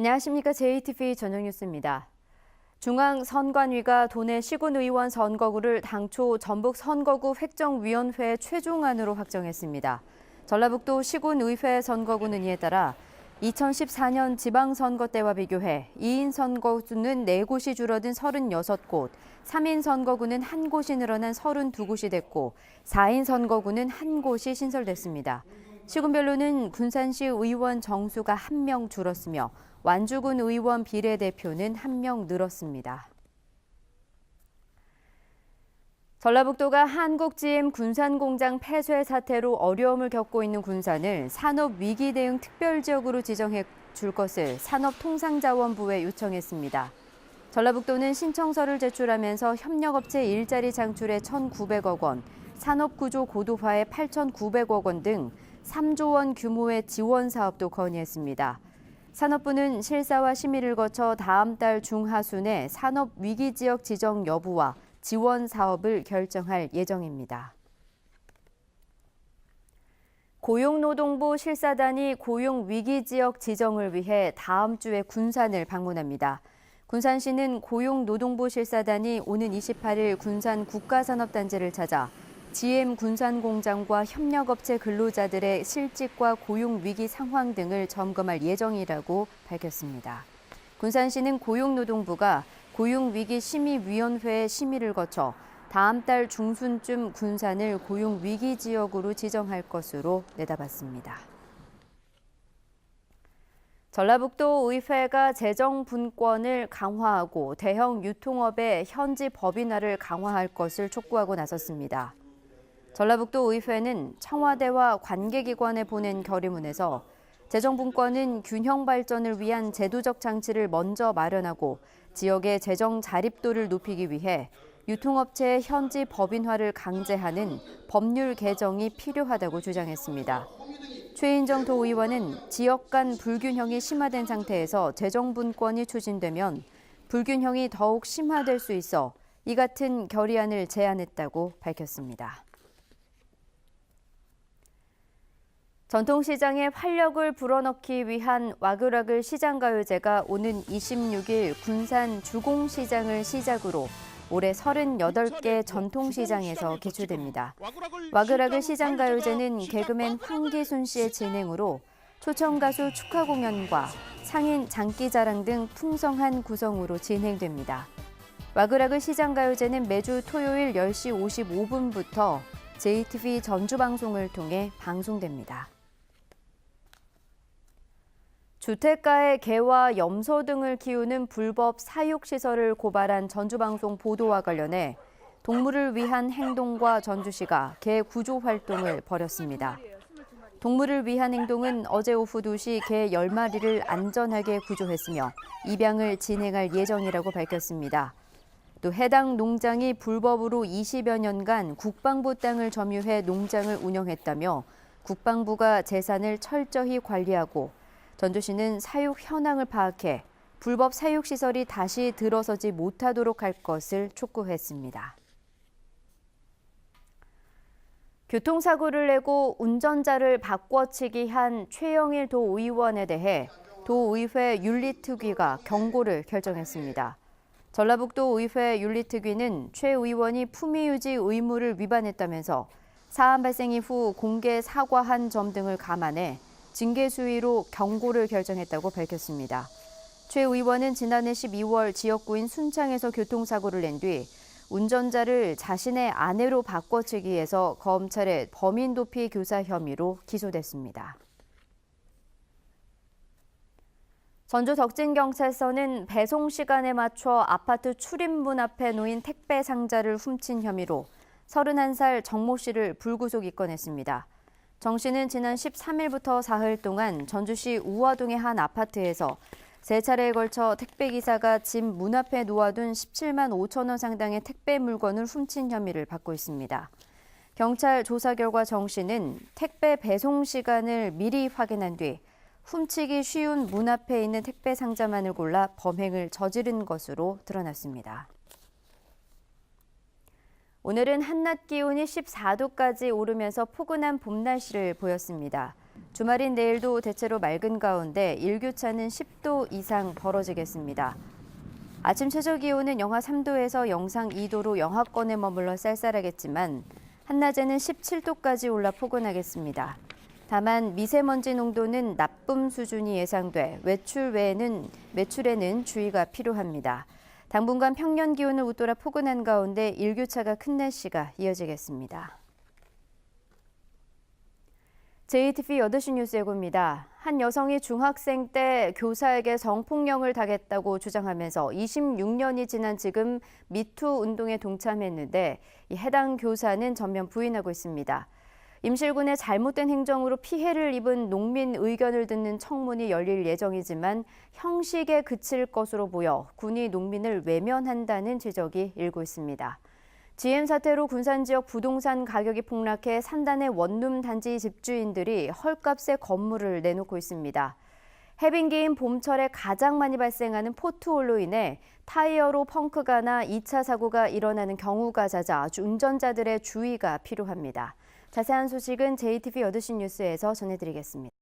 안녕하십니까. JTV 저녁 뉴스입니다. 중앙선관위가 도내 시군의원 선거구를 당초 전북선거구 획정위원회 최종안으로 확정했습니다. 전라북도 시군의회 선거구는 이에 따라 2014년 지방선거 때와 비교해 2인 선거구는 4곳이 줄어든 36곳, 3인 선거구는 1곳이 늘어난 32곳이 됐고 4인 선거구는 1곳이 신설됐습니다. 시군별로는 군산시 의원 정수가 1명 줄었으며 완주군 의원 비례대표는 1명 늘었습니다. 전라북도가 한국GM 군산공장 폐쇄 사태로 어려움을 겪고 있는 군산을 산업위기대응 특별지역으로 지정해 줄 것을 산업통상자원부에 요청했습니다. 전라북도는 신청서를 제출하면서 협력업체 일자리 창출에 1,900억 원, 산업구조 고도화에 8,900억 원 등 3조 원 규모의 지원 사업도 건의했습니다. 산업부는 실사와 심의를 거쳐 다음 달 중하순에 산업위기지역 지정 여부와 지원 사업을 결정할 예정입니다. 고용노동부 실사단이 고용위기지역 지정을 위해 다음 주에 군산을 방문합니다. 군산시는 고용노동부 실사단이 오는 28일 군산 국가산업단지를 찾아 GM 군산공장과 협력업체 근로자들의 실직과 고용위기 상황 등을 점검할 예정이라고 밝혔습니다. 군산시는 고용노동부가 고용위기심의위원회의 심의를 거쳐 다음 달 중순쯤 군산을 고용위기지역으로 지정할 것으로 내다봤습니다. 전라북도 의회가 재정분권을 강화하고 대형 유통업의 현지 법인화를 강화할 것을 촉구하고 나섰습니다. 전라북도 의회는 청와대와 관계기관에 보낸 결의문에서 재정분권은 균형 발전을 위한 제도적 장치를 먼저 마련하고 지역의 재정 자립도를 높이기 위해 유통업체의 현지 법인화를 강제하는 법률 개정이 필요하다고 주장했습니다. 최인정 도의원은 지역 간 불균형이 심화된 상태에서 재정분권이 추진되면 불균형이 더욱 심화될 수 있어 이 같은 결의안을 제안했다고 밝혔습니다. 전통시장에 활력을 불어넣기 위한 와글와글 시장가요제가 오는 26일 군산 주공시장을 시작으로 올해 38개 전통시장에서 개최됩니다. 와글와글 시장가요제는 개그맨 황기순 씨의 진행으로 초청가수 축하 공연과 상인 장기자랑 등 풍성한 구성으로 진행됩니다. 와글와글 시장가요제는 매주 토요일 10시 55분부터 JTV 전주방송을 통해 방송됩니다. 주택가에 개와 염소 등을 키우는 불법 사육시설을 고발한 전주방송 보도와 관련해 동물을 위한 행동과 전주시가 개 구조 활동을 벌였습니다. 동물을 위한 행동은 어제 오후 2시 개 10마리를 안전하게 구조했으며 입양을 진행할 예정이라고 밝혔습니다. 또 해당 농장이 불법으로 20여 년간 국방부 땅을 점유해 농장을 운영했다며 국방부가 재산을 철저히 관리하고 전주시는 사육 현황을 파악해 불법 사육시설이 다시 들어서지 못하도록 할 것을 촉구했습니다. 교통사고를 내고 운전자를 바꿔치기 한 최영일 도의원에 대해 도의회 윤리특위가 경고를 결정했습니다. 전라북도 의회 윤리특위는 최 의원이 품위유지 의무를 위반했다면서 사안 발생 이후 공개 사과한 점 등을 감안해 징계 수위로 경고를 결정했다고 밝혔습니다. 최 의원은 지난해 12월 지역구인 순창에서 교통사고를 낸 뒤 운전자를 자신의 아내로 바꿔치기해서 검찰의 범인도피 교사 혐의로 기소됐습니다. 전주 덕진경찰서는 배송 시간에 맞춰 아파트 출입문 앞에 놓인 택배 상자를 훔친 혐의로 31살 정모 씨를 불구속 입건했습니다. 정 씨는 지난 13일부터 사흘 동안 전주시 우화동의 한 아파트에서 3차례에 걸쳐 택배기사가 집 문 앞에 놓아둔 17만 5천 원 상당의 택배 물건을 훔친 혐의를 받고 있습니다. 경찰 조사 결과 정 씨는 택배 배송 시간을 미리 확인한 뒤 훔치기 쉬운 문 앞에 있는 택배 상자만을 골라 범행을 저지른 것으로 드러났습니다. 오늘은 한낮 기온이 14도까지 오르면서 포근한 봄 날씨를 보였습니다. 주말인 내일도 대체로 맑은 가운데 일교차는 10도 이상 벌어지겠습니다. 아침 최저 기온은 영하 3도에서 영상 2도로 영하권에 머물러 쌀쌀하겠지만 한낮에는 17도까지 올라 포근하겠습니다. 다만 미세먼지 농도는 나쁨 수준이 예상돼 외출에는 주의가 필요합니다. 당분간 평년 기온을 웃돌아 포근한 가운데 일교차가 큰 날씨가 이어지겠습니다. JTBC 8시 뉴스 예고입니다. 한 여성이 중학생 때 교사에게 성폭력을 당했다고 주장하면서 26년이 지난 지금 미투 운동에 동참했는데 해당 교사는 전면 부인하고 있습니다. 임실군의 잘못된 행정으로 피해를 입은 농민 의견을 듣는 청문이 열릴 예정이지만 형식에 그칠 것으로 보여 군이 농민을 외면한다는 지적이 일고 있습니다. GM 사태로 군산 지역 부동산 가격이 폭락해 산단의 원룸 단지 집주인들이 헐값에 건물을 내놓고 있습니다. 해빙기인 봄철에 가장 많이 발생하는 포트홀로 인해 타이어로 펑크가 나 2차 사고가 일어나는 경우가 잦아 운전자들의 주의가 필요합니다. 자세한 소식은 JTBC 8시 뉴스에서 전해드리겠습니다.